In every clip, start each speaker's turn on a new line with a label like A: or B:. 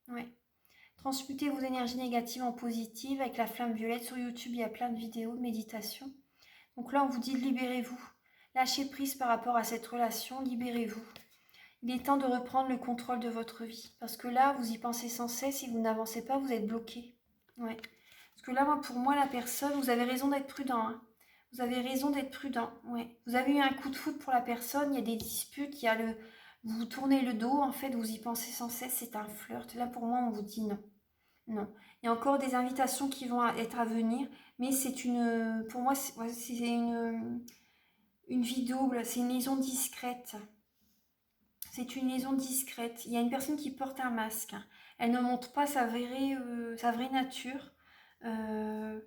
A: Ouais. Transmutez vos énergies négatives en positives avec la flamme violette. Sur YouTube, il y a plein de vidéos de méditation. Donc là, on vous dit libérez-vous. Lâchez prise par rapport à cette relation, libérez-vous. Il est temps de reprendre le contrôle de votre vie. Parce que là, vous y pensez sans cesse. Si vous n'avancez pas, vous êtes bloqué. Ouais. Parce que là, pour moi, la personne, vous avez raison d'être prudent. Hein. Vous avez raison d'être prudent. Ouais. Vous avez eu un coup de foudre pour la personne. Il y a des disputes. Il y a le... Vous tournez le dos. En fait, vous y pensez sans cesse. C'est un flirt. Là, pour moi, on vous dit non. Non. Il y a encore des invitations qui vont être à venir. Mais c'est une... Pour moi, c'est une vie double. C'est une liaison discrète. C'est une liaison discrète. Il y a une personne qui porte un masque. Elle ne montre pas sa vraie nature. Euh,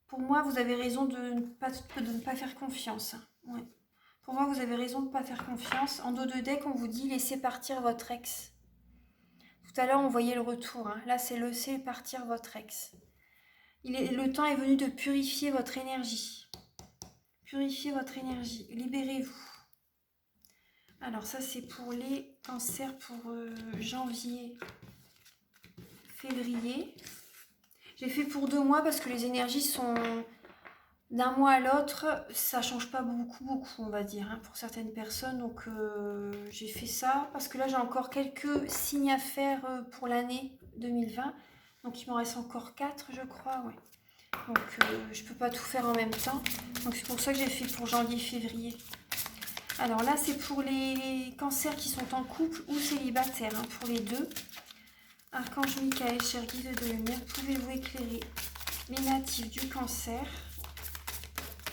A: pour moi, vous avez raison de ne pas faire confiance. Ouais. Pour moi, vous avez raison de ne pas faire confiance. En dos de deck, on vous dit laissez partir votre ex. Tout à l'heure, on voyait le retour. Hein. Là, c'est laissez partir votre ex. Le temps est venu de purifier votre énergie. Purifiez votre énergie. Libérez-vous. Alors ça, c'est pour les cancers pour janvier, février. J'ai fait pour 2 mois parce que les énergies sont d'un mois à l'autre. Ça change pas beaucoup, on va dire, hein, pour certaines personnes. Donc j'ai fait ça parce que là, j'ai encore quelques signes à faire pour l'année 2020. Donc il m'en reste encore 4, je crois, ouais. Donc je peux pas tout faire en même temps. Donc c'est pour ça que j'ai fait pour janvier, février. Alors là, c'est pour les cancers qui sont en couple ou célibataires, hein, pour les deux. Archange Michael, cher guide de lumière, pouvez-vous éclairer les natifs du cancer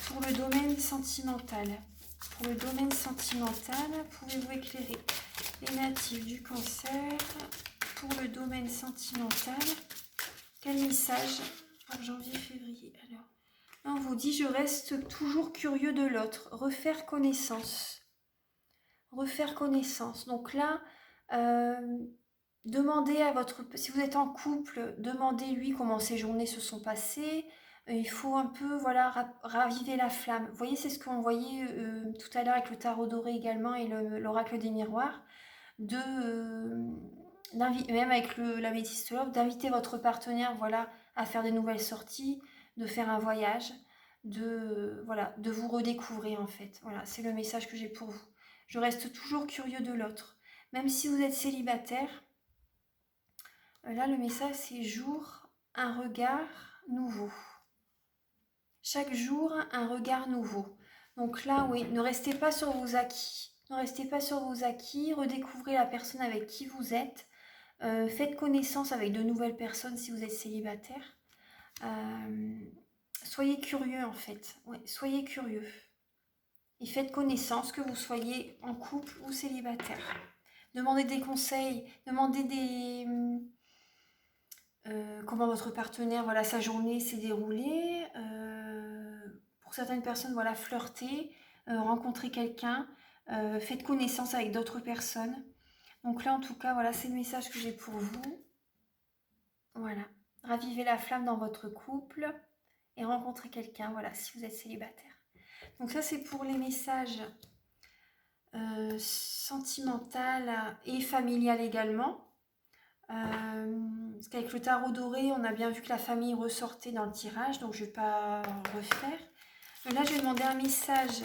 A: pour le domaine sentimental? Pour le domaine sentimental, pouvez-vous éclairer les natifs du cancer pour le domaine sentimental? Quel message pour janvier-février? Alors, là, on vous dit, je reste toujours curieux de l'autre, refaire connaissance. Refaire connaissance. Donc là, demandez à votre... Si vous êtes en couple, demandez-lui comment ses journées se sont passées. Il faut un peu, voilà, raviver la flamme. Vous voyez, c'est ce qu'on voyait tout à l'heure avec le tarot doré également et l'oracle des miroirs. Même avec la métisse love, d'inviter votre partenaire, voilà, à faire des nouvelles sorties, de faire un voyage, de vous redécouvrir en fait. Voilà, c'est le message que j'ai pour vous. Je reste toujours curieux de l'autre. Même si vous êtes célibataire, là le message c'est jour, un regard nouveau. Chaque jour, un regard nouveau. Donc là, oui, ne restez pas sur vos acquis. Ne restez pas sur vos acquis, redécouvrez la personne avec qui vous êtes. Faites connaissance avec de nouvelles personnes si vous êtes célibataire. Soyez curieux en fait. Ouais, soyez curieux. Et faites connaissance que vous soyez en couple ou célibataire. Demandez des conseils, demandez comment votre partenaire, voilà, sa journée s'est déroulée. Pour certaines personnes, voilà, flirter, rencontrer quelqu'un, faites connaissance avec d'autres personnes. Donc là, en tout cas, voilà, c'est le message que j'ai pour vous. Voilà. Ravivez la flamme dans votre couple et rencontrez quelqu'un, voilà, si vous êtes célibataire. Donc ça, c'est pour les messages sentimental et familial également. Parce qu'avec le tarot doré, on a bien vu que la famille ressortait dans le tirage, donc je ne vais pas refaire. Mais là, je vais demander un message.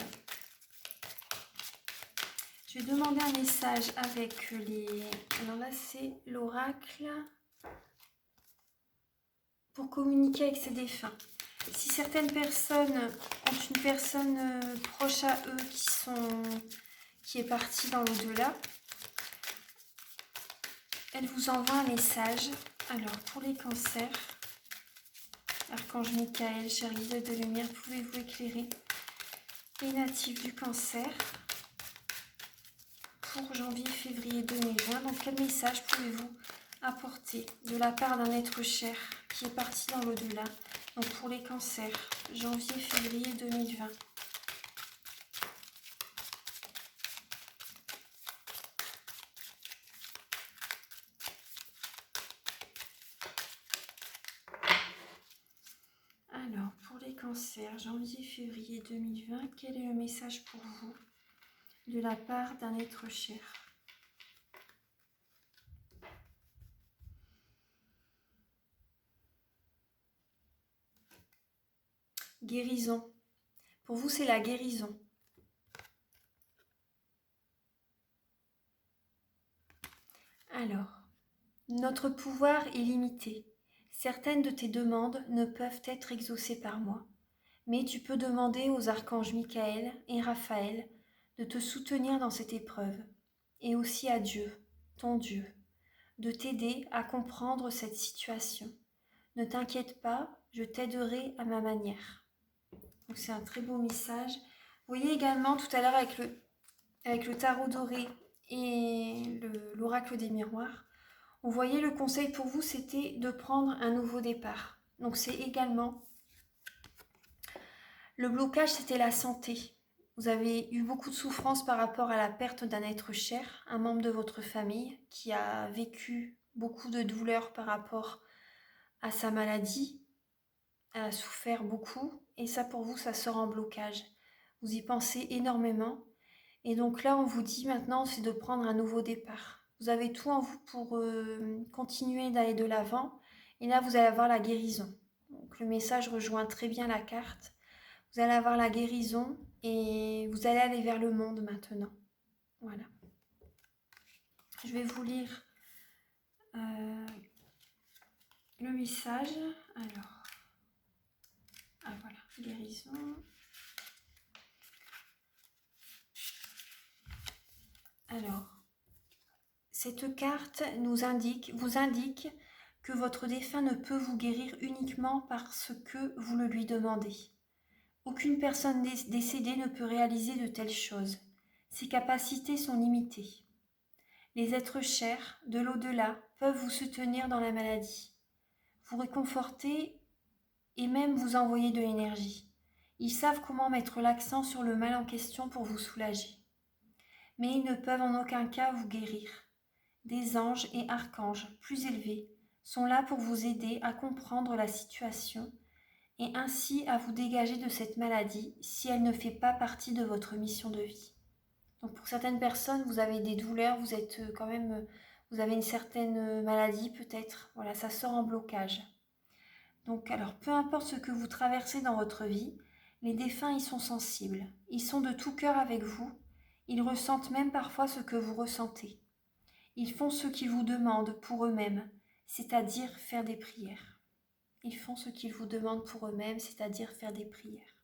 A: Je vais demander un message avec les... Alors là, c'est l'oracle pour communiquer avec ses défunts. Si certaines personnes ont une personne proche à eux qui est partie dans l'au-delà, elle vous envoie un message. Alors, pour les cancers, Archange Michael, cher guide de lumière, pouvez-vous éclairer les natifs du cancer pour janvier-février 2020? Donc, quel message pouvez-vous apporter de la part d'un être cher qui est parti dans l'au-delà? Donc, pour les cancers, janvier-février 2020. Alors, pour les cancers, janvier-février 2020, quel est le message pour vous de la part d'un être cher? Guérison. Pour vous, c'est la guérison. Alors, notre pouvoir est limité. Certaines de tes demandes ne peuvent être exaucées par moi. Mais tu peux demander aux archanges Michael et Raphaël de te soutenir dans cette épreuve. Et aussi à Dieu, ton Dieu, de t'aider à comprendre cette situation. Ne t'inquiète pas, je t'aiderai à ma manière. Donc c'est un très beau message. Vous voyez également tout à l'heure avec le tarot doré et l'oracle des miroirs, on voyait le conseil pour vous, c'était de prendre un nouveau départ. Donc c'est également, le blocage, c'était la santé. Vous avez eu beaucoup de souffrance par rapport à la perte d'un être cher, un membre de votre famille qui a vécu beaucoup de douleurs par rapport à sa maladie, a souffert beaucoup, et ça pour vous, ça sort en blocage. Vous y pensez énormément, et donc là, on vous dit maintenant, c'est de prendre un nouveau départ. Vous avez tout en vous pour continuer d'aller de l'avant, et là, vous allez avoir la guérison. Donc le message rejoint très bien la carte. Vous allez avoir la guérison, et vous allez aller vers le monde maintenant. Voilà. Je vais vous lire le message. Alors, voilà, guérison. Alors, cette carte vous indique que votre défunt ne peut vous guérir uniquement parce que vous le lui demandez. Aucune personne décédée ne peut réaliser de telles choses. Ses capacités sont limitées. Les êtres chers de l'au-delà peuvent vous soutenir dans la maladie, vous réconforter et même vous envoyer de l'énergie. Ils savent comment mettre l'accent sur le mal en question pour vous soulager. Mais ils ne peuvent en aucun cas vous guérir. Des anges et archanges plus élevés sont là pour vous aider à comprendre la situation et ainsi à vous dégager de cette maladie si elle ne fait pas partie de votre mission de vie. Donc pour certaines personnes, vous avez des douleurs, vous êtes quand même, vous avez une certaine maladie peut-être, voilà, ça sort en blocage. Donc alors, peu importe ce que vous traversez dans votre vie, les défunts y sont sensibles, ils sont de tout cœur avec vous, ils ressentent même parfois ce que vous ressentez. Ils font ce qu'ils vous demandent pour eux-mêmes, c'est-à-dire faire des prières. Ils font ce qu'ils vous demandent pour eux-mêmes, c'est-à-dire faire des prières.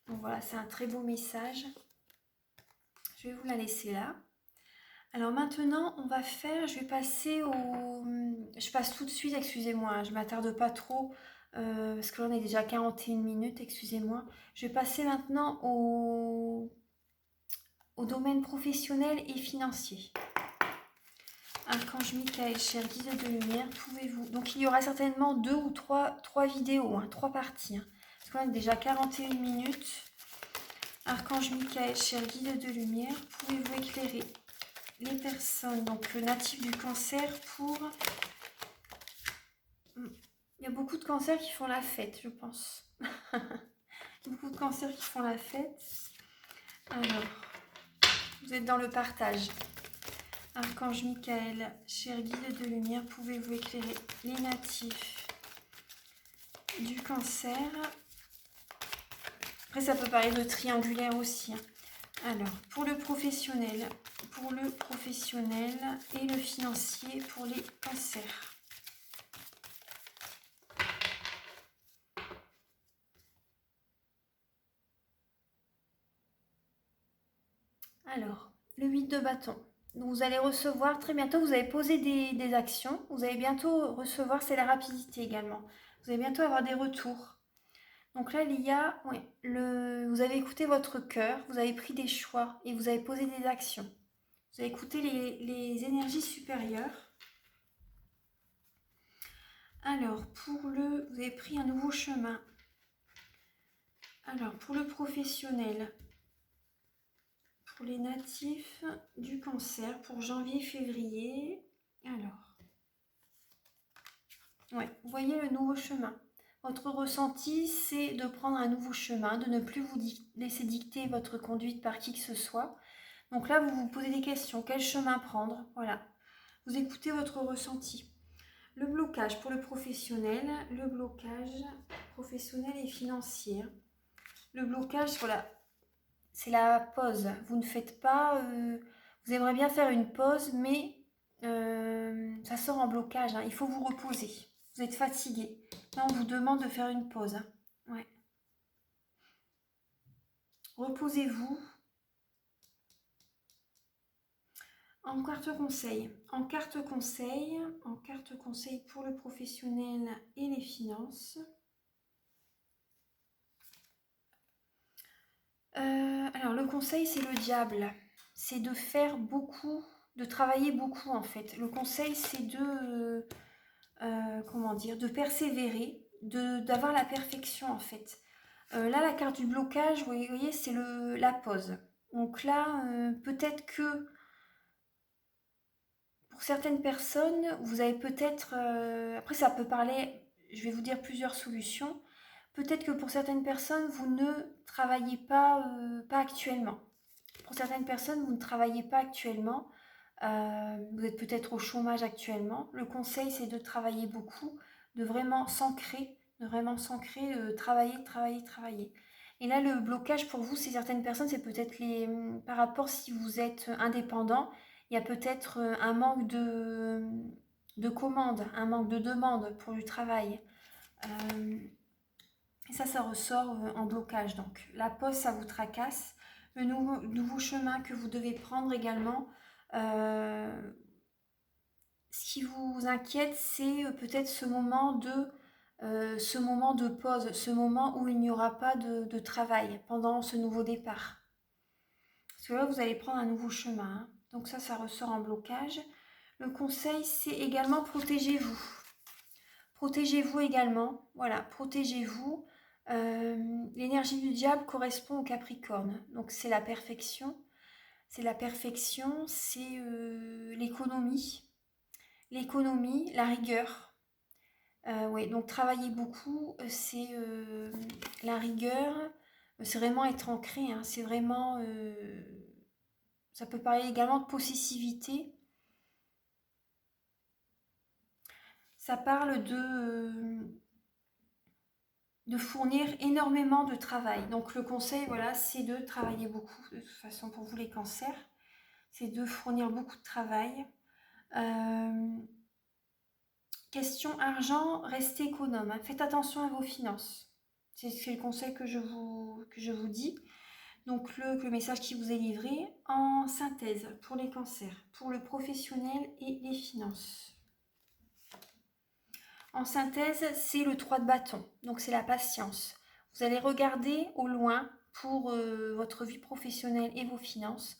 A: Donc voilà, c'est un très beau message. Je vais vous la laisser là. Alors maintenant, on va faire, je vais passer au... Je passe tout de suite, excusez-moi, je ne m'attarde pas trop, parce que là on est déjà 41 minutes, excusez-moi. Je vais passer maintenant au domaine professionnel et financier. Archange Michael, cher guide de lumière, pouvez-vous... Donc il y aura certainement 2 ou 3 vidéos, 3 parties. Parce qu'on est déjà 41 minutes. Archange Michael, cher guide de lumière, pouvez-vous éclairer les personnes donc natives du cancer pour... Il y a beaucoup de cancers qui font la fête, je pense. Beaucoup de cancers qui font la fête. Alors, vous êtes dans le partage. Archange Michael, cher guide de lumière, pouvez-vous éclairer les natifs du cancer? Après, ça peut parler de triangulaire aussi. Alors, pour le professionnel et le financier pour les cancers. Alors, le 8 de bâton. Donc vous allez recevoir très bientôt, vous avez posé des actions, vous allez bientôt recevoir, c'est la rapidité également. Vous allez bientôt avoir des retours. Donc là, il y a, vous avez écouté votre cœur, vous avez pris des choix et vous avez posé des actions. Vous avez écouté les énergies supérieures. Alors, vous avez pris un nouveau chemin. Alors, pour le professionnel, pour les natifs du cancer, pour janvier-février, alors, vous voyez le nouveau chemin. Votre ressenti, c'est de prendre un nouveau chemin, de ne plus vous laisser dicter votre conduite par qui que ce soit. Donc là, vous vous posez des questions. Quel chemin prendre? Voilà. Vous écoutez votre ressenti. Le blocage pour le professionnel, le blocage professionnel et financier. Le blocage, voilà, c'est la pause. Vous ne faites pas, vous aimeriez bien faire une pause, mais ça sort en blocage, hein. Il faut vous reposer. Vous êtes fatigué. Là, on vous demande de faire une pause, hein. Ouais. Reposez-vous. En carte conseil. En carte conseil pour le professionnel et les finances. Alors, le conseil, c'est le diable. C'est de faire beaucoup, de travailler beaucoup, en fait. Le conseil, c'est de, comment dire, de persévérer, d'avoir la perfection, en fait. Là, la carte du blocage, vous voyez, c'est la pause. Donc là, peut-être que pour certaines personnes, vous avez peut-être... après, ça peut parler, je vais vous dire plusieurs solutions. Peut-être que pour certaines personnes, vous ne travaillez pas actuellement. Pour certaines personnes, vous ne travaillez pas actuellement. Vous êtes peut-être au chômage actuellement. Le conseil, c'est de travailler beaucoup, de vraiment s'ancrer, travailler, travailler, travailler. Et là, le blocage pour vous, c'est certaines personnes, c'est peut-être par rapport si vous êtes indépendant, il y a peut-être un manque de commandes, un manque de demandes pour du travail. Et ça ressort en blocage. Donc, la pause, ça vous tracasse. Le nouveau chemin que vous devez prendre également, ce qui vous inquiète, c'est peut-être ce moment de pause, ce moment où il n'y aura pas de travail pendant ce nouveau départ. Parce que là, vous allez prendre un nouveau chemin, hein. Donc ça ressort en blocage. Le conseil, c'est également protégez-vous. Protégez-vous également. Voilà, protégez-vous. L'énergie du diable correspond au Capricorne. Donc c'est la perfection. C'est la perfection, c'est l'économie. L'économie, la rigueur. Ouais, donc travailler beaucoup, c'est la rigueur, c'est vraiment être ancré, hein, c'est vraiment... ça peut parler également de possessivité. Ça parle de fournir énormément de travail. Donc le conseil, voilà, c'est de travailler beaucoup. De toute façon, pour vous les cancers, c'est de fournir beaucoup de travail. Question argent, restez économe, hein. Faites attention à vos finances. C'est le conseil que je vous dis. Donc le message qui vous est livré en synthèse pour les cancers, pour le professionnel et les finances. En synthèse, c'est le 3 de bâton, donc c'est la patience. Vous allez regarder au loin pour votre vie professionnelle et vos finances.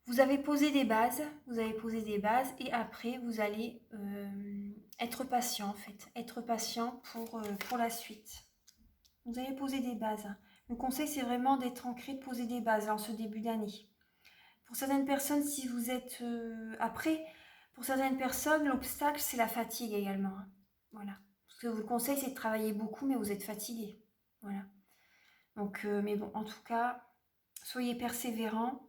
A: Vous avez posé des bases, et après vous allez être patient en fait, être patient pour la suite. Vous allez poser des bases. Le conseil, c'est vraiment d'être ancré, de poser des bases en ce début d'année. Pour certaines personnes, si vous êtes après, pour certaines personnes, l'obstacle, c'est la fatigue également, hein. Voilà. Parce que le conseil, c'est de travailler beaucoup, mais vous êtes fatigué. Voilà. Donc, mais bon, en tout cas, soyez persévérants.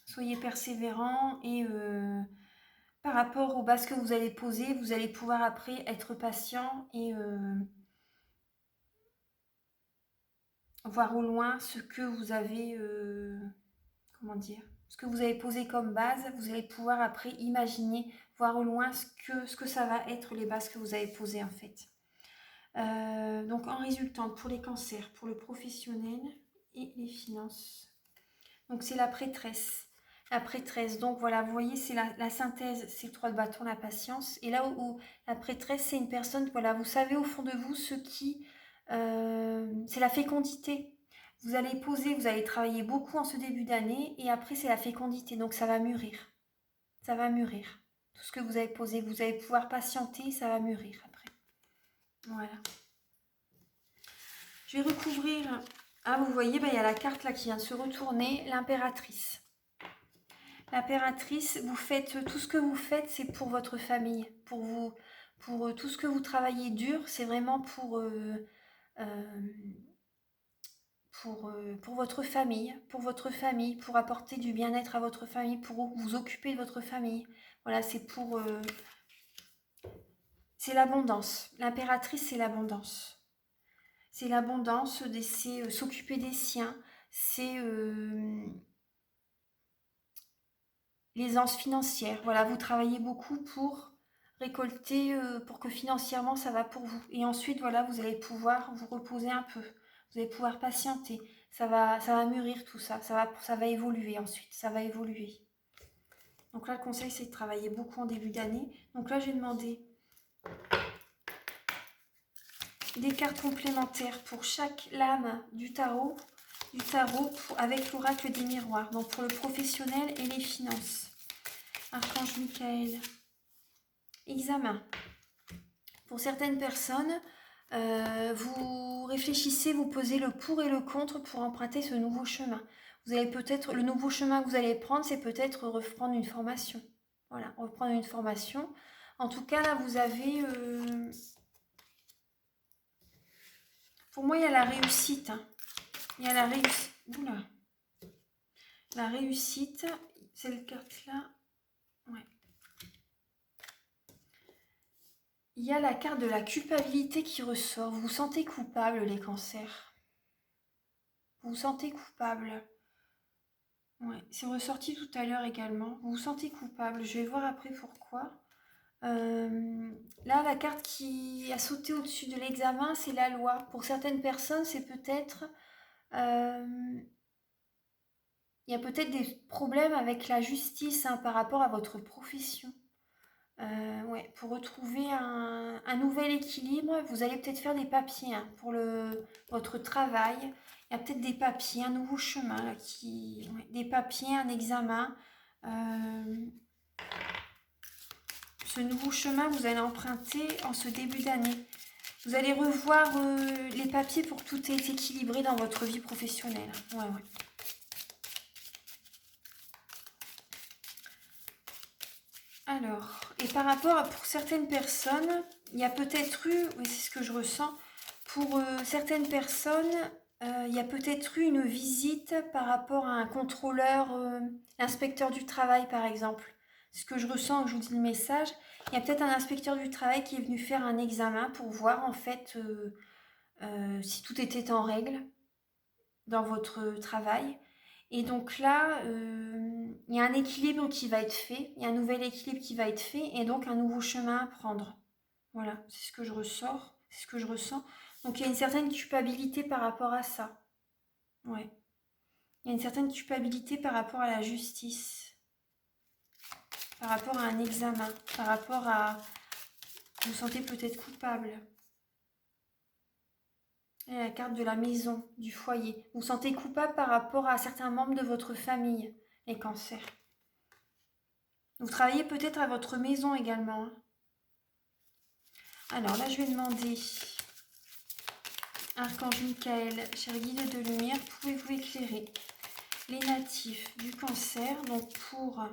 A: Soyez persévérants et par rapport aux bases que vous allez poser, vous allez pouvoir après être patient et voir au loin ce que vous avez, comment dire, ce que vous avez posé comme base. Vous allez pouvoir après imaginer, voir au loin ce que ça va être les bases que vous avez posées en fait. Donc en résultant pour les cancers, pour le professionnel et les finances. Donc c'est la prêtresse. La prêtresse, donc voilà, vous voyez, c'est la synthèse, c'est le 3 de bâton, la patience. Et là où la prêtresse, c'est une personne, voilà, vous savez au fond de vous ce qui... c'est la fécondité. Vous allez poser, vous allez travailler beaucoup en ce début d'année, et après c'est la fécondité, donc ça va mûrir. Ça va mûrir. Tout ce que vous avez posé, vous allez pouvoir patienter, ça va mûrir après. Voilà. Je vais recouvrir... Ah, vous voyez, il y a la carte là qui vient de se retourner, l'impératrice. L'impératrice, vous faites tout ce que vous faites, c'est pour votre famille, pour vous, pour tout ce que vous travaillez dur, c'est vraiment pour votre famille, pour apporter du bien-être à votre famille, pour vous occuper de votre famille. Voilà, c'est pour c'est l'abondance. L'impératrice, c'est l'abondance. C'est l'abondance, c'est s'occuper des siens, c'est l'aisance financière. Voilà, vous travaillez beaucoup pour récolter, pour que financièrement ça va pour vous. Et ensuite, voilà, vous allez pouvoir vous reposer un peu. Vous allez pouvoir patienter. Ça va mûrir tout ça. Ça va évoluer ensuite. Ça va évoluer. Donc là, le conseil, c'est de travailler beaucoup en début d'année. Donc là, j'ai demandé des cartes complémentaires pour chaque lame du tarot avec l'oracle des miroirs. Donc pour le professionnel et les finances. Archange Michael. Examen. Pour certaines personnes, vous réfléchissez, vous posez le pour et le contre pour emprunter ce nouveau chemin. Vous avez peut-être, le nouveau chemin que vous allez prendre, c'est peut-être reprendre une formation. Voilà, reprendre une formation. En tout cas, là, vous avez... pour moi, il y a la réussite. Hein. Il y a la réussite. Oula. La réussite, cette carte-là. Ouais. Il y a la carte de la culpabilité qui ressort. Vous vous sentez coupable, les cancers. Vous vous sentez coupable. Ouais, c'est ressorti tout à l'heure également. Vous vous sentez coupable. Je vais voir après pourquoi. Là, la carte qui a sauté au-dessus de l'examen, c'est la loi. Pour certaines personnes, c'est peut-être... il y a peut-être des problèmes avec la justice hein, par rapport à votre profession. Ouais, pour retrouver un nouvel équilibre, vous allez peut-être faire des papiers hein, pour votre travail. Il y a peut-être des papiers, un nouveau chemin, là, ouais, des papiers, un examen. Ce nouveau chemin, vous allez emprunter en ce début d'année. Vous allez revoir les papiers pour que tout est équilibré dans votre vie professionnelle. Ouais, ouais. Alors, et par rapport à pour certaines personnes, il y a peut-être eu, oui, c'est ce que je ressens, pour certaines personnes, il y a peut-être eu une visite par rapport à un contrôleur, l'inspecteur du travail par exemple. C'est ce que je ressens, je vous dis le message. Il y a peut-être un inspecteur du travail qui est venu faire un examen pour voir en fait si tout était en règle dans votre travail. Et donc là, il y a un équilibre qui va être fait, il y a un nouvel équilibre qui va être fait, et donc un nouveau chemin à prendre. Voilà, c'est ce que je ressors, c'est ce que je ressens. Donc il y a une certaine culpabilité par rapport à ça. Ouais. Il y a une certaine culpabilité par rapport à la justice, par rapport à un examen, par rapport à... Vous vous sentez peut-être coupable. Et la carte de la maison, du foyer. Vous vous sentez coupable par rapport à certains membres de votre famille, les cancers. Vous travaillez peut-être à votre maison également. Alors là, je vais demander, Archange Michael, cher guide de lumière, pouvez-vous éclairer les natifs du cancer, donc pour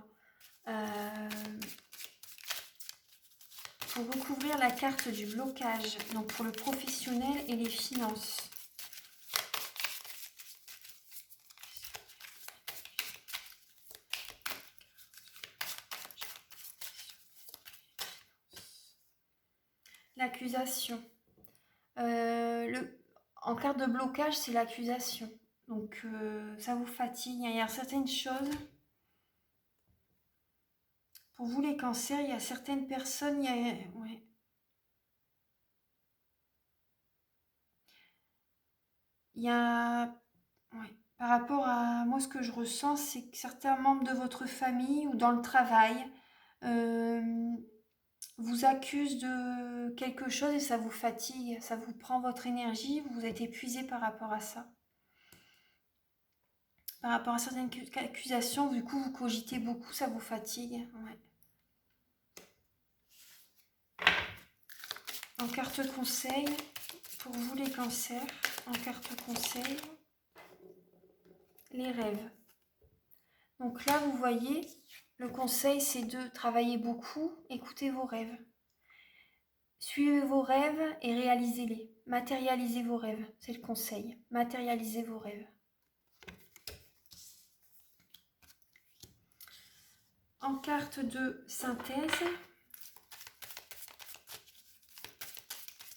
A: recouvrir la carte du blocage, donc pour le professionnel et les finances. L'accusation. En carte de blocage, c'est l'accusation. Donc, ça vous fatigue. Il y a certaines choses. Pour vous, les cancers, il y a certaines personnes... Ouais. Il y a... Ouais. Par rapport à moi, ce que je ressens, c'est que certains membres de votre famille ou dans le travail vous accusent de quelque chose et ça vous fatigue, ça vous prend votre énergie, vous êtes épuisé par rapport à ça. Par rapport à certaines accusations, du coup, vous cogitez beaucoup, ça vous fatigue. Ouais. En carte conseil, pour vous les cancers, en carte conseil, les rêves. Donc là, vous voyez, le conseil, c'est de travailler beaucoup, écoutez vos rêves. Suivez vos rêves et réalisez-les. Matérialisez vos rêves, c'est le conseil. Matérialisez vos rêves. En carte de synthèse,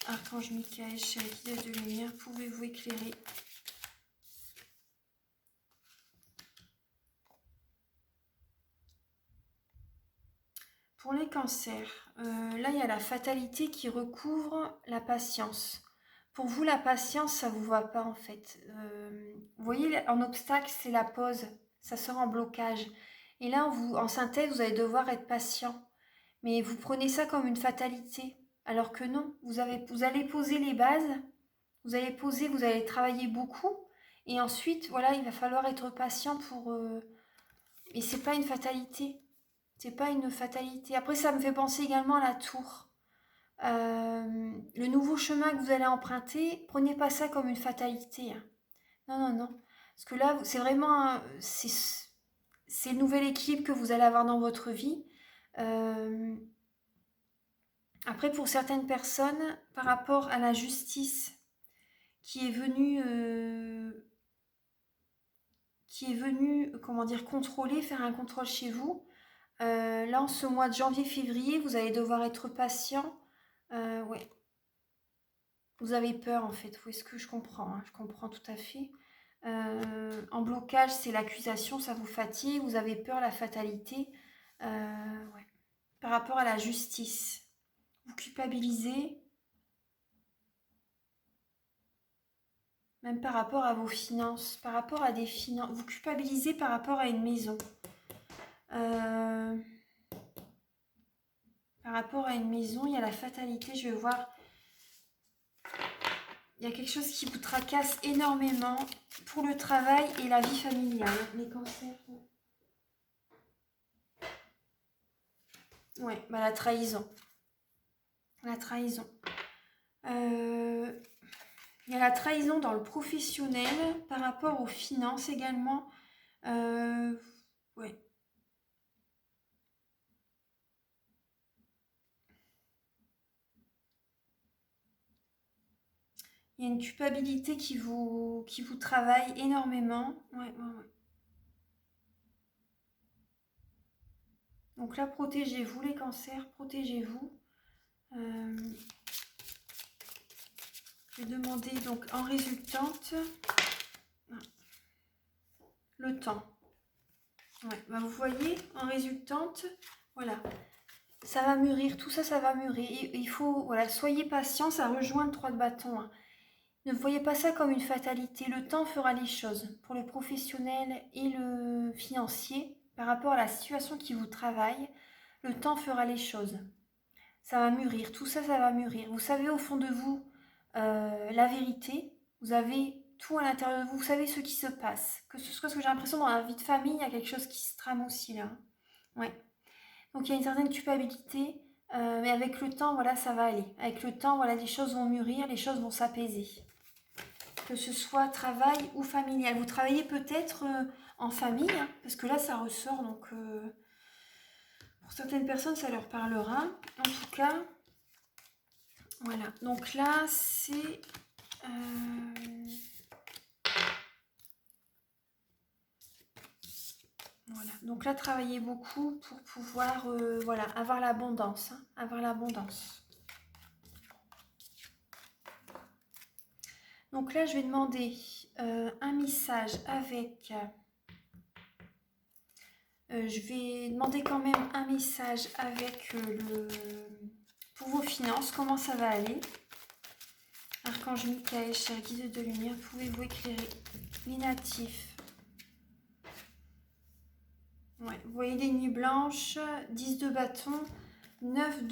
A: Archange Michael, chers guides de lumière, pouvez-vous éclairer? Pour les cancers, là il y a la fatalité qui recouvre la patience. Pour vous, la patience, ça vous va pas en fait. Vous voyez, en obstacle, c'est la pause, ça sort en blocage. Et là, en synthèse, vous allez devoir être patient. Mais vous prenez ça comme une fatalité. Alors que non, vous allez poser les bases, vous allez travailler beaucoup. Et ensuite, voilà, il va falloir être patient pour... Et c'est pas une fatalité. C'est pas une fatalité. Après, ça me fait penser également à la tour. Le nouveau chemin que vous allez emprunter, prenez pas ça comme une fatalité, hein. Non, non, non. Parce que là, c'est vraiment... c'est le nouvel équilibre que vous allez avoir dans votre vie. Après, pour certaines personnes, par rapport à la justice qui est venue, comment dire, contrôler, faire un contrôle chez vous, là, en ce mois de janvier-février, vous allez devoir être patient. Ouais. Vous avez peur, en fait. Oui, ce que je comprends, hein, je comprends tout à fait. En blocage, c'est l'accusation, ça vous fatigue. Vous avez peur, la fatalité. Ouais. Par rapport à la justice, vous culpabilisez. Même par rapport à vos finances, par rapport à des finances. Vous culpabilisez par rapport à une maison. Par rapport à une maison, il y a la fatalité, je vais voir. Il y a quelque chose qui vous tracasse énormément pour le travail et la vie familiale. Les cancers. Ouais, bah la trahison. La trahison. Il y a la trahison dans le professionnel par rapport aux finances également. Ouais. Il y a une culpabilité qui vous travaille énormément. Ouais, ouais, ouais. Donc là, protégez-vous les cancers, protégez-vous. Je vais demander donc en résultante le temps. Ouais, bah vous voyez, en résultante, voilà, ça va mûrir, tout ça, ça va mûrir. Il faut, voilà, soyez patient, ça rejoint le 3 de bâton, hein. Ne voyez pas ça comme une fatalité. Le temps fera les choses pour le professionnel et le financier par rapport à la situation qui vous travaille. Le temps fera les choses. Ça va mûrir, tout ça, ça va mûrir. Vous savez au fond de vous la vérité. Vous avez tout à l'intérieur de vous. Vous savez ce qui se passe. Que ce soit ce que j'ai l'impression dans la vie de famille, il y a quelque chose qui se trame aussi là. Ouais. Donc il y a une certaine culpabilité, mais avec le temps, voilà, ça va aller. Avec le temps, voilà, les choses vont mûrir, les choses vont s'apaiser. Que ce soit travail ou familial. Vous travaillez peut-être en famille, hein, parce que là, ça ressort, donc pour certaines personnes, ça leur parlera. En tout cas, voilà. Donc là, c'est... Voilà. Donc là, travaillez beaucoup pour pouvoir voilà, avoir l'abondance. Hein, avoir l'abondance. Donc là, je vais demander un message avec... je vais demander quand même un message avec pour vos finances, comment ça va aller. Archange Michael, cher guide de lumière, pouvez-vous éclairer les natifs? Ouais, vous voyez les nuits blanches, 10 de bâton, 9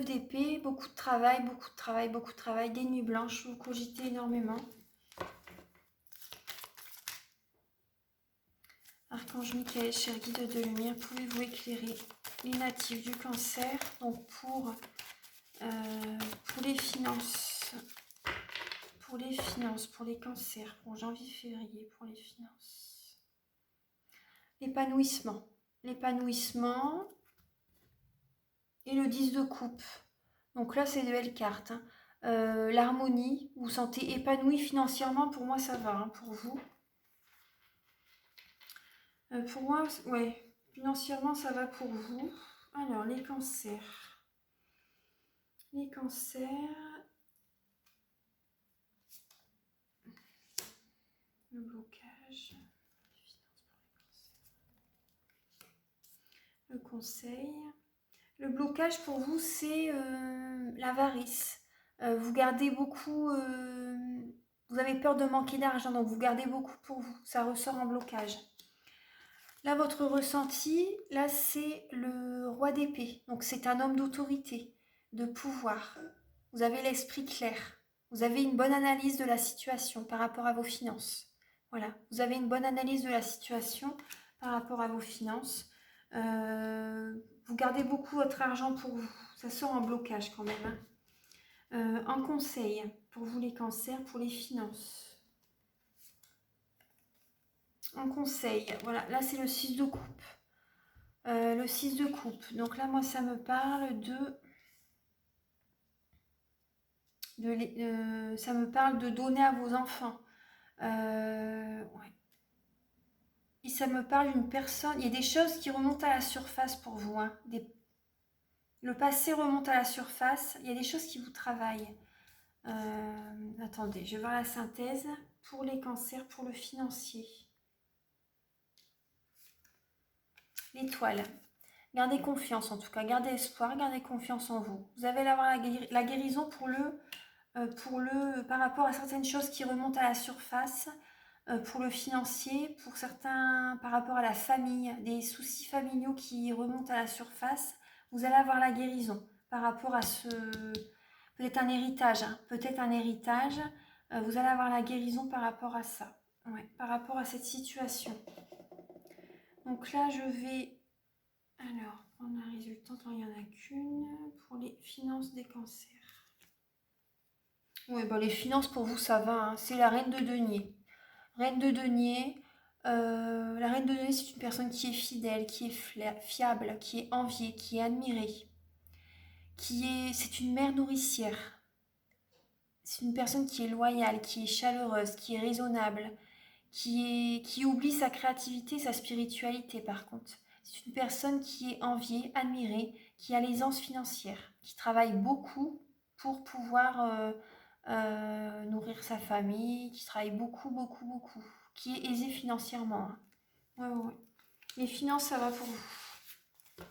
A: d'épée, beaucoup de travail, beaucoup de travail, beaucoup de travail, des nuits blanches, vous cogitez énormément. Archange Michael, cher guide de lumière, pouvez-vous éclairer les natifs du cancer, donc pour les finances, pour les cancers, pour janvier-février, pour les finances. L'épanouissement et le 10 de coupe. Donc là, c'est de belles cartes, hein. L'harmonie, vous vous sentez épanoui financièrement, pour moi ça va, hein, pour vous. Pour moi, ouais, financièrement ça va pour vous. Alors, les cancers. Les cancers. Le blocage. Le conseil. Le blocage pour vous, c'est l'avarice. Vous gardez beaucoup, vous avez peur de manquer d'argent, donc vous gardez beaucoup pour vous. Ça ressort en blocage. Là, votre ressenti, là, c'est le roi d'épée. Donc, c'est un homme d'autorité, de pouvoir. Vous avez l'esprit clair. Vous avez une bonne analyse de la situation par rapport à vos finances. Voilà, vous avez une bonne analyse de la situation par rapport à vos finances. Vous gardez beaucoup votre argent pour vous. Ça sort en blocage quand même. Hein. Un conseil pour vous les cancers, pour les finances. Un conseil, voilà, là c'est le 6 de coupe. Le 6 de coupe. Donc là, moi, ça me parle ça me parle de donner à vos enfants. Ouais. Et ça me parle d'une personne. Il y a des choses qui remontent à la surface pour vous. Hein. Le passé remonte à la surface. Il y a des choses qui vous travaillent. Attendez, je vais voir la synthèse. Pour les cancers, pour le financier. L'étoile. Gardez confiance en tout cas. Gardez espoir, gardez confiance en vous. Vous allez avoir la guérison par rapport à certaines choses qui remontent à la surface, pour le financier, pour certains par rapport à la famille, des soucis familiaux qui remontent à la surface, vous allez avoir la guérison par rapport à peut-être un héritage, hein, vous allez avoir la guérison par rapport à ça, ouais, par rapport à cette situation. Donc là, je vais prendre la résultante, il n'y en a qu'une, pour les finances des cancers. Oui, bah les finances pour vous ça va, hein. C'est la reine de denier. Reine de denier, la reine de denier c'est une personne qui est fidèle, qui est fiable, qui est enviée, qui est admirée, c'est une mère nourricière. C'est une personne qui est loyale, qui est chaleureuse, qui est raisonnable, qui oublie sa créativité, sa spiritualité par contre. C'est une personne qui est enviée, admirée, qui a l'aisance financière, qui travaille beaucoup pour pouvoir nourrir sa famille, qui travaille beaucoup, beaucoup, beaucoup, qui est aisée financièrement. Hein. Ouais, ouais, ouais. Les finances, ça va pour vous.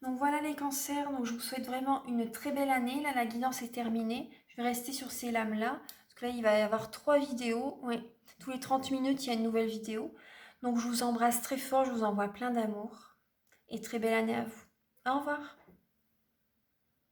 A: Donc voilà les cancers, donc je vous souhaite vraiment une très belle année. Là, la guidance est terminée. Je vais rester sur ces lames-là, parce que là, il va y avoir 3 vidéos. Ouais. Tous les 30 minutes, il y a une nouvelle vidéo. Donc je vous embrasse très fort, je vous envoie plein d'amour. Et très belle année à vous. Au revoir.